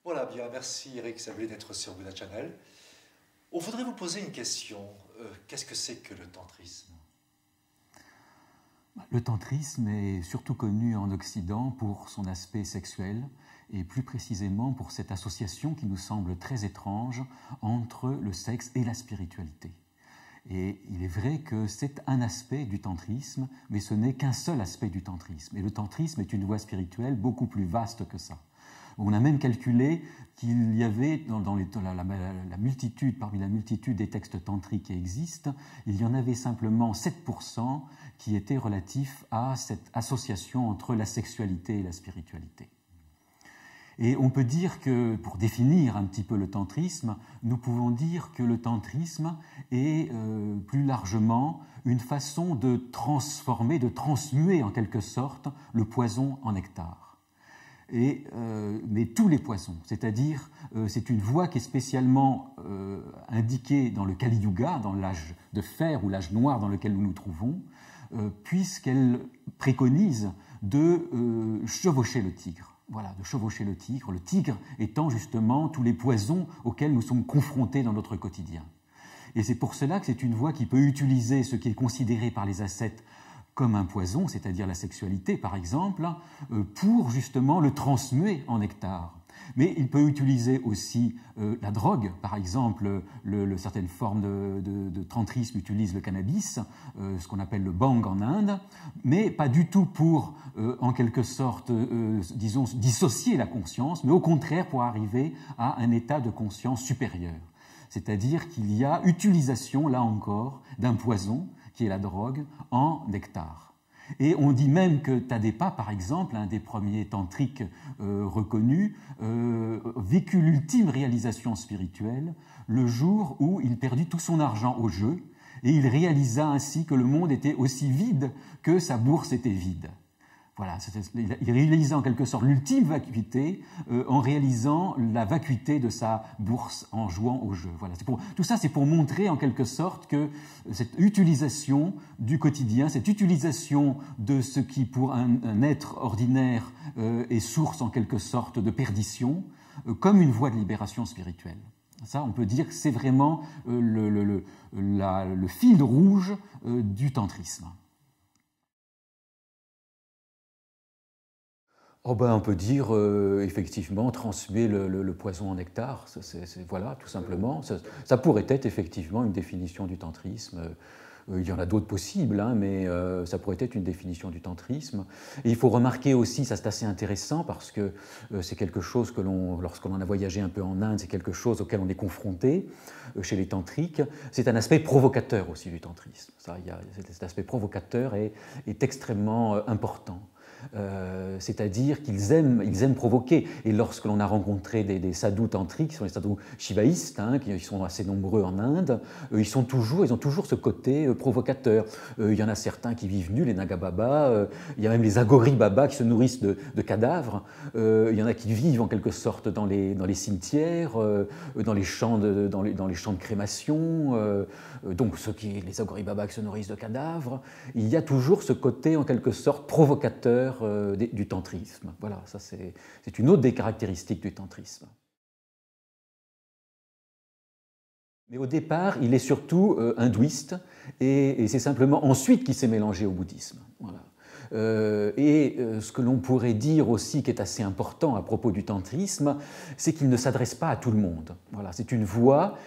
Voilà, bien, merci Eric Sablé d'être sur Buddha Channel. On voudrait vous poser une question. Qu'est-ce que c'est que le tantrisme? Le tantrisme est surtout connu en Occident pour son aspect sexuel et plus précisément pour cette association qui nous semble très étrange entre le sexe et la spiritualité. Et il est vrai que c'est un aspect du tantrisme, mais ce n'est qu'un seul aspect du tantrisme. Et le tantrisme est une voie spirituelle beaucoup plus vaste que ça. On a même calculé qu'il y avait dans la multitude, parmi la multitude des textes tantriques qui existent, il y en avait simplement 7% qui étaient relatifs à cette association entre la sexualité et la spiritualité. Et on peut dire que, pour définir un petit peu le tantrisme, nous pouvons dire que le tantrisme est plus largement une façon de transformer, de transmuer en quelque sorte le poison en nectar. Mais tous les poisons, c'est-à-dire c'est une voie qui est spécialement indiquée dans le Kali Yuga, dans l'âge de fer ou l'âge noir dans lequel nous nous trouvons, puisqu'elle préconise de chevaucher le tigre. Voilà, de chevaucher le tigre étant justement tous les poisons auxquels nous sommes confrontés dans notre quotidien. Et c'est pour cela que c'est une voie qui peut utiliser ce qui est considéré par les ascètes comme un poison, c'est-à-dire la sexualité par exemple, pour justement le transmuer en nectar. Mais il peut utiliser aussi la drogue, par exemple, certaines formes de tantrisme utilisent le cannabis, ce qu'on appelle le bang en Inde, mais pas du tout pour, en quelque sorte, disons, dissocier la conscience, mais au contraire pour arriver à un état de conscience supérieur. C'est-à-dire qu'il y a utilisation, là encore, d'un poison, qui est la drogue, en nectar. Et on dit même que Tadepa, par exemple, un des premiers tantriques reconnus, vécut l'ultime réalisation spirituelle le jour où il perdit tout son argent au jeu, et il réalisa ainsi que le monde était aussi vide que sa bourse était vide. Voilà, il réalisa en quelque sorte l'ultime vacuité en réalisant la vacuité de sa bourse en jouant au jeu. Voilà, tout ça, c'est pour montrer en quelque sorte que cette utilisation du quotidien, cette utilisation de ce qui pour un être ordinaire est source en quelque sorte de perdition, comme une voie de libération spirituelle. Ça, on peut dire que c'est vraiment le fil rouge du tantrisme. Oh ben, on peut dire effectivement transmuer le poison en nectar, voilà, tout simplement. Ça pourrait être effectivement une définition du tantrisme. Il y en a d'autres possibles, hein, mais ça pourrait être une définition du tantrisme. Et il faut remarquer aussi, ça c'est assez intéressant parce que c'est quelque chose que lorsqu'on a voyagé un peu en Inde, c'est quelque chose auquel on est confronté chez les tantriques. C'est un aspect provocateur aussi du tantrisme. Cet aspect provocateur est extrêmement important. C'est-à-dire qu'ils aiment provoquer. Et lorsque l'on a rencontré des sadhus tantriques, qui sont les sadhus shivaïstes, hein, qui sont assez nombreux en Inde, ils ont toujours ce côté provocateur. Il y en a certains qui vivent nus, les Nagababa, il y a même les Agori Baba qui se nourrissent de cadavres, il y en a qui vivent en quelque sorte dans les cimetières, dans les champs de crémation, donc les Agori Baba qui se nourrissent de cadavres. Il y a toujours ce côté en quelque sorte provocateur du tantrisme. Voilà, ça c'est une autre des caractéristiques du tantrisme. Mais au départ, il est surtout hindouiste et c'est simplement ensuite qu'il s'est mélangé au bouddhisme. Voilà. Ce que l'on pourrait dire aussi qui est assez important à propos du tantrisme, c'est qu'il ne s'adresse pas à tout le monde. Voilà, c'est une voie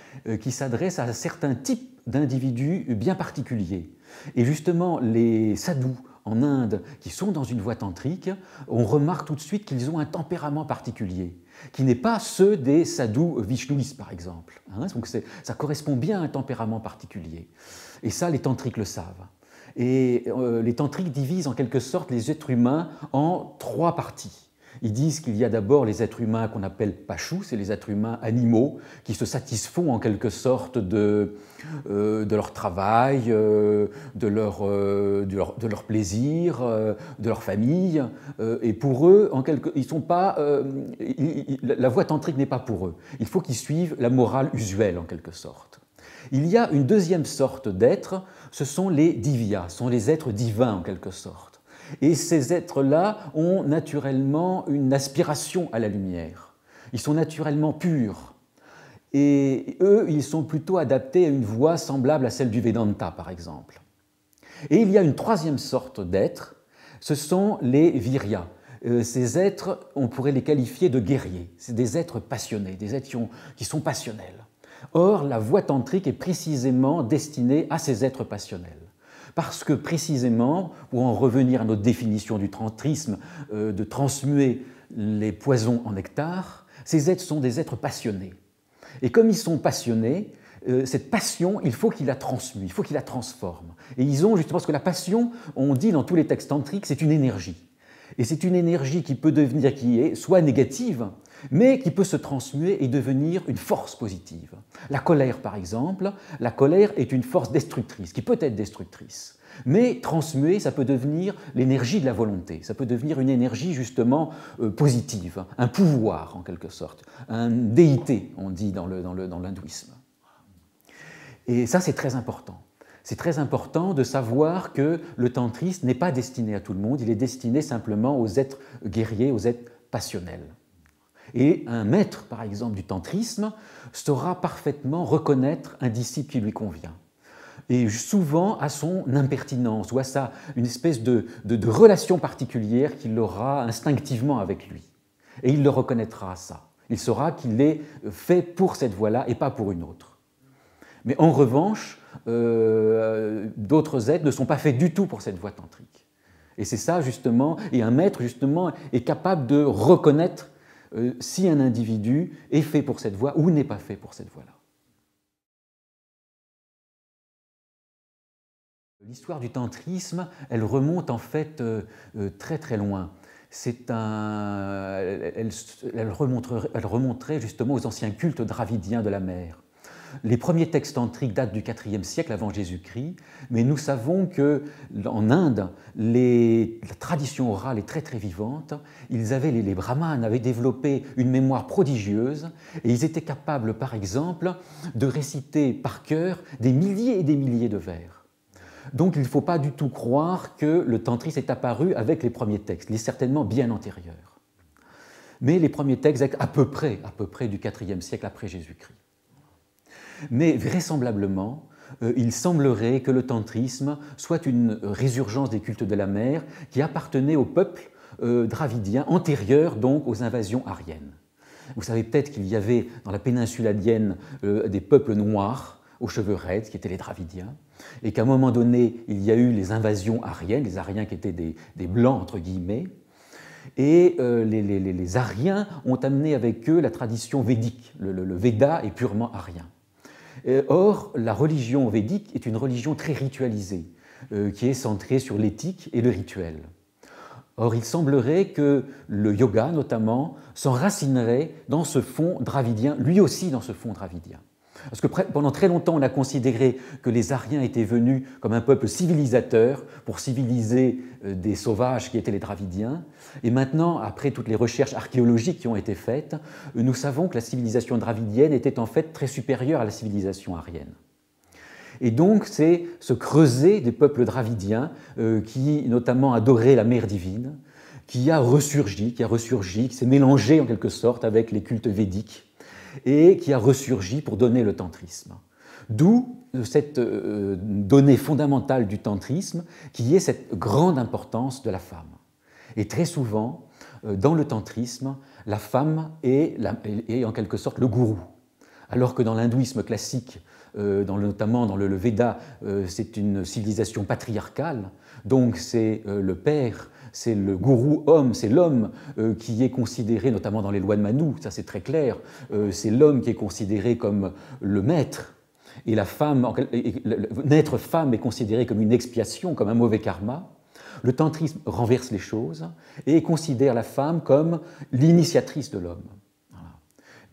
qui s'adresse à certains types d'individus bien particuliers. Et justement, les sadhus en Inde qui sont dans une voie tantrique, on remarque tout de suite qu'ils ont un tempérament particulier, qui n'est pas ceux des sadhus vishnouistes, par exemple. Hein, donc ça correspond bien à un tempérament particulier. Et ça, les tantriques le savent. Et les tantriques divisent en quelque sorte les êtres humains en trois parties. Ils disent qu'il y a d'abord les êtres humains qu'on appelle pashus, c'est les êtres humains animaux qui se satisfont en quelque sorte de leur travail, de leur plaisir, de leur famille. Et pour eux, ils sont pas, la voie tantrique n'est pas pour eux. Il faut qu'ils suivent la morale usuelle en quelque sorte. Il y a une deuxième sorte d'êtres, ce sont les divyas, ce sont les êtres divins en quelque sorte. Et ces êtres-là ont naturellement une aspiration à la lumière. Ils sont naturellement purs. Et eux, ils sont plutôt adaptés à une voie semblable à celle du Vedanta, par exemple. Et il y a une troisième sorte d'êtres, ce sont les Viryas. Ces êtres, on pourrait les qualifier de guerriers. C'est des êtres passionnés, des êtres qui sont passionnels. Or, la voie tantrique est précisément destinée à ces êtres passionnels. Parce que précisément, pour en revenir à notre définition du tantrisme, de transmuer les poisons en nectar, ces êtres sont des êtres passionnés. Et comme ils sont passionnés, cette passion, il faut qu'ils la transmuent, il faut qu'ils la transforment. Et ils ont justement, parce que la passion, on dit dans tous les textes tantriques, c'est une énergie. Et c'est une énergie qui peut devenir, qui est soit négative, mais qui peut se transmuer et devenir une force positive. La colère, par exemple, la colère est une force destructrice, qui peut être destructrice. Mais transmuée, ça peut devenir l'énergie de la volonté, ça peut devenir une énergie justement positive, un pouvoir en quelque sorte, une déité, on dit dans l'hindouisme. Et ça, c'est très important. C'est très important de savoir que le tantrisme n'est pas destiné à tout le monde, il est destiné simplement aux êtres guerriers, aux êtres passionnels. Et un maître, par exemple, du tantrisme saura parfaitement reconnaître un disciple qui lui convient. Et souvent à son impertinence ou à une espèce de relation particulière qu'il aura instinctivement avec lui. Et il le reconnaîtra à ça. Il saura qu'il est fait pour cette voie-là et pas pour une autre. Mais en revanche, d'autres êtres ne sont pas faits du tout pour cette voie tantrique. Et c'est ça justement, et un maître justement est capable de reconnaître si un individu est fait pour cette voie ou n'est pas fait pour cette voie-là. L'histoire du tantrisme, elle remonte en fait très très loin. Elle remonterait justement aux anciens cultes dravidiens de la mer. Les premiers textes tantriques datent du IVe siècle avant Jésus-Christ, mais nous savons qu'en Inde, la tradition orale est très très vivante. Les brahmanes avaient développé une mémoire prodigieuse et ils étaient capables, par exemple, de réciter par cœur des milliers et des milliers de vers. Donc il ne faut pas du tout croire que le tantrisme est apparu avec les premiers textes. Il est certainement bien antérieur. Mais les premiers textes à peu près du IVe siècle après Jésus-Christ. Mais vraisemblablement, il semblerait que le tantrisme soit une résurgence des cultes de la mer qui appartenait au peuple dravidien antérieur donc aux invasions aryennes. Vous savez peut-être qu'il y avait dans la péninsule indienne des peuples noirs aux cheveux raides qui étaient les dravidiens et qu'à un moment donné il y a eu les invasions aryennes, les Aryens qui étaient des blancs entre guillemets. Et les Aryens ont amené avec eux la tradition védique. Le Veda est purement aryen. Or, la religion védique est une religion très ritualisée, qui est centrée sur l'éthique et le rituel. Or, il semblerait que le yoga, notamment, s'enracinerait dans ce fond dravidien, lui aussi dans ce fond dravidien. Parce que pendant très longtemps, on a considéré que les Aryens étaient venus comme un peuple civilisateur pour civiliser des sauvages qui étaient les Dravidiens. Et maintenant, après toutes les recherches archéologiques qui ont été faites, nous savons que la civilisation dravidienne était en fait très supérieure à la civilisation aryenne. Et donc, c'est ce creuset des peuples dravidiens qui, notamment, adoraient la mer divine, qui a ressurgi, qui s'est mélangé en quelque sorte avec les cultes védiques, et qui a ressurgi pour donner le tantrisme. D'où cette donnée fondamentale du tantrisme, qui est cette grande importance de la femme. Et très souvent, dans le tantrisme, la femme est en quelque sorte le gourou. Alors que dans l'hindouisme classique, notamment dans le Veda, c'est une civilisation patriarcale, donc c'est le père, c'est le gourou homme, c'est l'homme qui est considéré, notamment dans les lois de Manu, ça c'est très clair, c'est l'homme qui est considéré comme le maître, et la femme, naître femme est considéré comme une expiation, comme un mauvais karma. Le tantrisme renverse les choses et considère la femme comme l'initiatrice de l'homme. Voilà.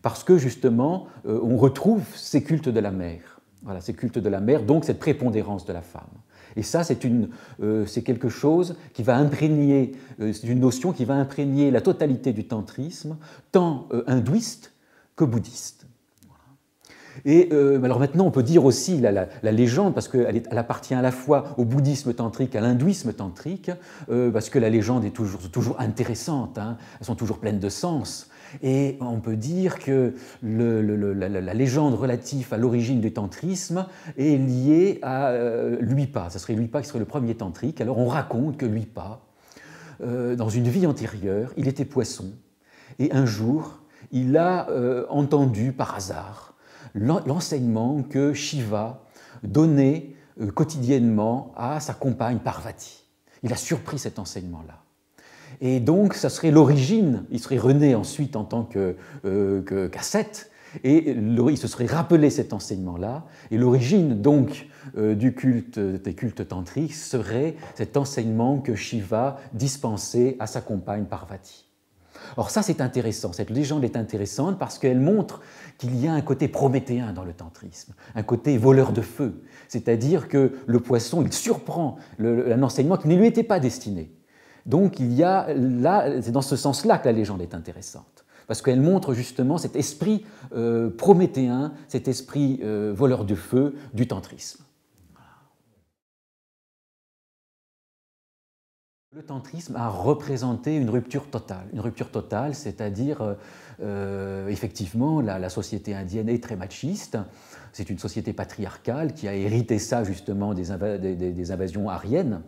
Parce que justement, on retrouve ces cultes de la mère. Voilà, ces cultes de la mère, donc cette prépondérance de la femme. Et ça, c'est quelque chose qui va imprégner, c'est une notion qui va imprégner la totalité du tantrisme, tant hindouiste que bouddhiste. Et alors maintenant, on peut dire aussi la légende, parce qu'elle appartient à la fois au bouddhisme tantrique, à l'hindouisme tantrique, parce que la légende est toujours intéressante, hein, elles sont toujours pleines de sens. Et on peut dire que la légende relative à l'origine du tantrisme est liée à Luipa. Ce serait Luipa qui serait le premier tantrique. Alors on raconte que Luipa, dans une vie antérieure, il était poisson. Et un jour, il a entendu par hasard l'enseignement que Shiva donnait quotidiennement à sa compagne Parvati. Il a surpris cet enseignement-là. Et donc, ça serait l'origine, il serait rené ensuite en tant qu'ascète, et il se serait rappelé cet enseignement-là, et l'origine donc des cultes tantriques serait cet enseignement que Shiva dispensait à sa compagne Parvati. Or ça c'est intéressant, cette légende est intéressante parce qu'elle montre qu'il y a un côté prométhéen dans le tantrisme, un côté voleur de feu, c'est-à-dire que le poisson, il surprend un enseignement qui ne lui était pas destiné. Donc il y a là, c'est dans ce sens-là que la légende est intéressante, parce qu'elle montre justement cet esprit prométhéen, cet esprit voleur de feu du tantrisme. Le tantrisme a représenté une rupture totale, c'est-à-dire effectivement la société indienne est très machiste, c'est une société patriarcale qui a hérité ça justement des invasions aryennes,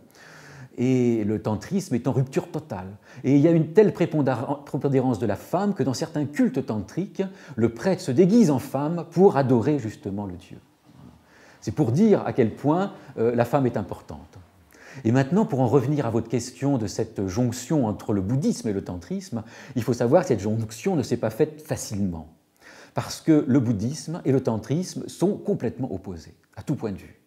et le tantrisme est en rupture totale. Et il y a une telle prépondérance de la femme que dans certains cultes tantriques, le prêtre se déguise en femme pour adorer justement le dieu. C'est pour dire à quel point la femme est importante. Et maintenant, pour en revenir à votre question de cette jonction entre le bouddhisme et le tantrisme, il faut savoir que cette jonction ne s'est pas faite facilement, parce que le bouddhisme et le tantrisme sont complètement opposés, à tout point de vue.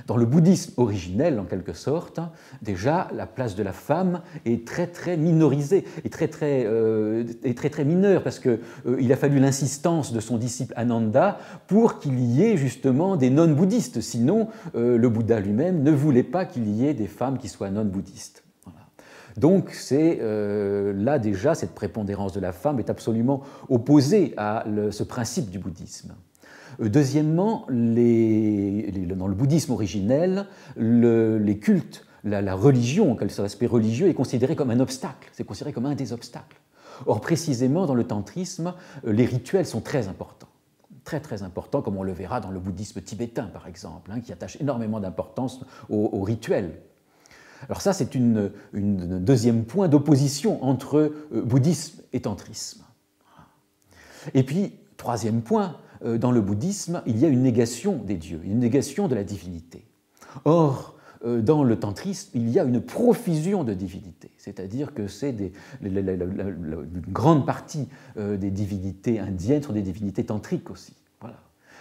Dans le bouddhisme originel, en quelque sorte, déjà, la place de la femme est très minorisée, et très mineure, parce qu'il a fallu l'insistance de son disciple Ananda pour qu'il y ait justement des non-bouddhistes. Sinon, le Bouddha lui-même ne voulait pas qu'il y ait des femmes qui soient non-bouddhistes. Voilà. Donc, c'est là déjà, cette prépondérance de la femme est absolument opposée à ce principe du bouddhisme. Deuxièmement, dans le bouddhisme originel, les cultes, la religion, l'aspect religieux est considéré comme un obstacle, c'est considéré comme un des obstacles. Or, précisément, dans le tantrisme, les rituels sont très importants, très importants, comme on le verra dans le bouddhisme tibétain, par exemple, qui attache énormément d'importance aux rituels. Alors ça, c'est un deuxième point d'opposition entre bouddhisme et tantrisme. Et puis, troisième point, dans le bouddhisme, il y a une négation des dieux, une négation de la divinité. Or, dans le tantrisme, il y a une profusion de divinités, c'est-à-dire que une grande partie des divinités indiennes sont des divinités tantriques aussi. Voilà.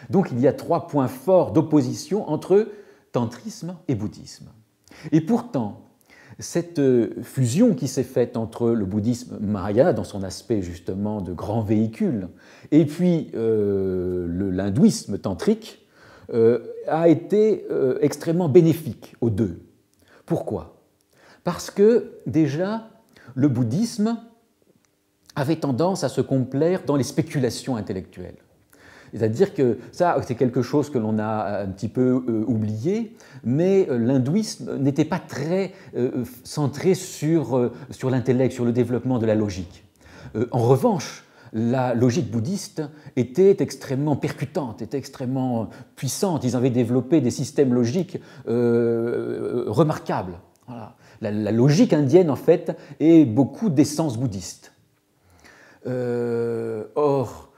Donc il y a trois points forts d'opposition entre tantrisme et bouddhisme. Et pourtant, cette fusion qui s'est faite entre le bouddhisme mahayana, dans son aspect justement de grand véhicule, et puis l'hindouisme tantrique, a été extrêmement bénéfique aux deux. Pourquoi? Parce que déjà, le bouddhisme avait tendance à se complaire dans les spéculations intellectuelles. C'est-à-dire que ça, c'est quelque chose que l'on a un petit peu oublié, mais l'hindouisme n'était pas très centré sur l'intellect, sur le développement de la logique. En revanche, la logique bouddhiste était extrêmement percutante, était extrêmement puissante. Ils avaient développé des systèmes logiques remarquables. Voilà. La logique indienne, en fait, est beaucoup d'essence bouddhiste. Or,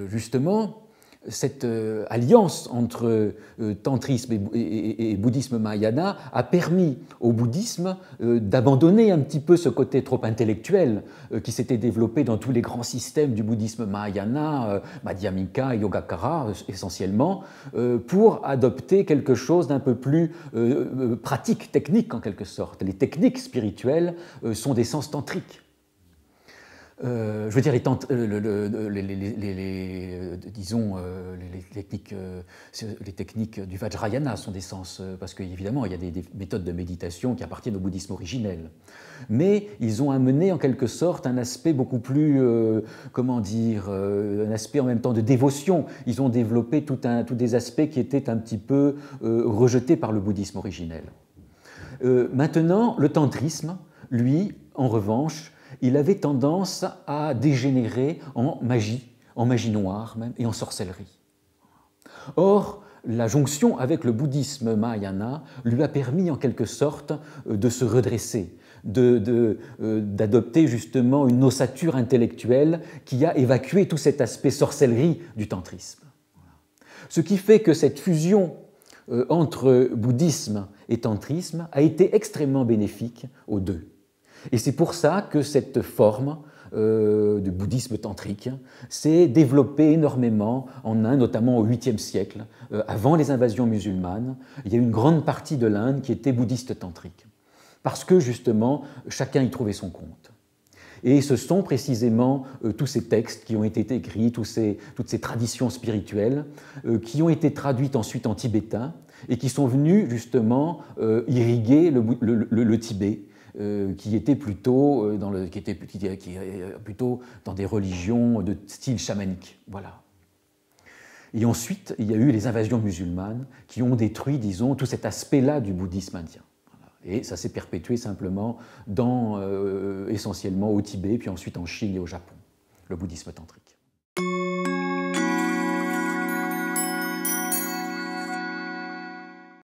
justement, cette alliance entre tantrisme et bouddhisme mahayana a permis au bouddhisme d'abandonner un petit peu ce côté trop intellectuel qui s'était développé dans tous les grands systèmes du bouddhisme mahayana, Madhyamika, Yogacara essentiellement, pour adopter quelque chose d'un peu plus pratique, technique en quelque sorte. Les techniques spirituelles sont d'essence tantrique. Je veux dire, les techniques du Vajrayana sont d'essence, parce qu'évidemment, il y a des méthodes de méditation qui appartiennent au bouddhisme originel. Mais ils ont amené en quelque sorte un aspect beaucoup plus, un aspect en même temps de dévotion. Ils ont développé tous des aspects qui étaient un petit peu rejetés par le bouddhisme originel. Maintenant, le tantrisme, lui, en revanche, il avait tendance à dégénérer en magie noire même, et en sorcellerie. Or, la jonction avec le bouddhisme mahayana lui a permis en quelque sorte de se redresser, d'adopter justement une ossature intellectuelle qui a évacué tout cet aspect sorcellerie du tantrisme. Ce qui fait que cette fusion entre bouddhisme et tantrisme a été extrêmement bénéfique aux deux. Et c'est pour ça que cette forme du bouddhisme tantrique s'est développée énormément en Inde, notamment au 8e siècle, avant les invasions musulmanes. Il y a une grande partie de l'Inde qui était bouddhiste tantrique, parce que justement, chacun y trouvait son compte. Et ce sont précisément tous ces textes qui ont été écrits, toutes ces traditions spirituelles, qui ont été traduites ensuite en tibétain et qui sont venus justement irriguer le Tibet, qui était plutôt dans des religions de style chamanique. Voilà. Et ensuite, il y a eu les invasions musulmanes qui ont détruit, disons, tout cet aspect-là du bouddhisme indien. Et ça s'est perpétué simplement essentiellement au Tibet, puis ensuite en Chine et au Japon, le bouddhisme tantrique.